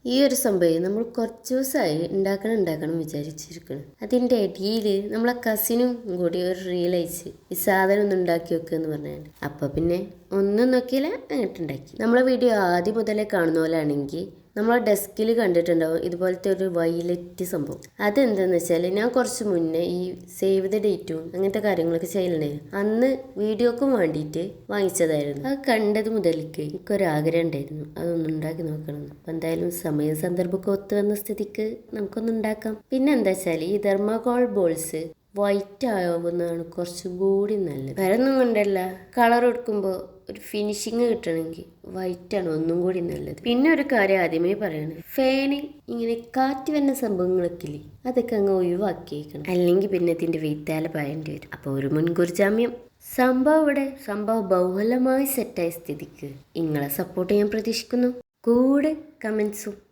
ഈ ഒരു സംഭവം നമ്മൾ കുറച്ച് ദിവസമായി ഉണ്ടാക്കണം വിചാരിച്ചിരിക്കണം. അതിൻ്റെ ഇടയിൽ നമ്മളെ കസിനും കൂടി ഒരു റിയലൈസ് ഈ സാധനം ഒന്ന് ഉണ്ടാക്കി വെക്കുക എന്ന് പറഞ്ഞാൽ അപ്പം പിന്നെ ഒന്നും നോക്കിയില്ല അങ്ങോട്ട് ഉണ്ടാക്കി. നമ്മളെ വീഡിയോ ആദ്യം മുതലേ കാണുന്ന പോലെ ആണെങ്കിൽ നമ്മളെ ഡെസ്കിൽ കണ്ടിട്ടുണ്ടാവും ഇതുപോലത്തെ ഒരു വയലറ്റ് സംഭവം. അതെന്താണെന്ന് വെച്ചാൽ ഞാൻ കുറച്ച് മുന്നേ ഈ സേവ് ദ ഡേറ്റും അങ്ങനത്തെ കാര്യങ്ങളൊക്കെ ചെയ്യലുണ്ടായിരുന്നു. അന്ന് വീഡിയോക്കും വേണ്ടിയിട്ട് വാങ്ങിച്ചതായിരുന്നു. അത് കണ്ടത് മുതലേക്ക് എനിക്കൊരാഗ്രഹം ഉണ്ടായിരുന്നു അതൊന്ന് ഉണ്ടാക്കി നോക്കണം. അപ്പം എന്തായാലും സമയ സന്ദർഭമൊക്കെ ഒത്തു വന്ന സ്ഥിതിക്ക് നമുക്കൊന്ന് ഉണ്ടാക്കാം. പിന്നെ എന്താ വെച്ചാൽ ഈ തെർമോകോൾ ബോൾസ് വൈറ്റ് ആവുന്നതാണ് കുറച്ചും കൂടി നല്ലത്. വേറൊന്നും കൊണ്ടല്ല, കളർ കൊടുക്കുമ്പോൾ ഒരു ഫിനിഷിങ് കിട്ടണമെങ്കിൽ വൈറ്റാണ് ഒന്നും കൂടി നല്ലത്. പിന്നെ ഒരു കാര്യം ആദ്യമേ പറയണം, ഫാന് ഇങ്ങനെ കാറ്റ് വരുന്ന സംഭവങ്ങളൊക്കെ ഇല്ലേ അതൊക്കെ അങ്ങ് ഒഴിവാക്കിയേക്കണം, അല്ലെങ്കിൽ പിന്നെ ഇതിൻ്റെ വീത്താല പായേണ്ടി വരും. അപ്പോൾ ഒരു മുൻകൂർ ജാമ്യം. സംഭവം ബഹുലമായി സെറ്റായ സ്ഥിതിക്ക് നിങ്ങളെ സപ്പോർട്ട് ഞാൻ പ്രതീക്ഷിക്കുന്നു. കൂടെ കമൻസും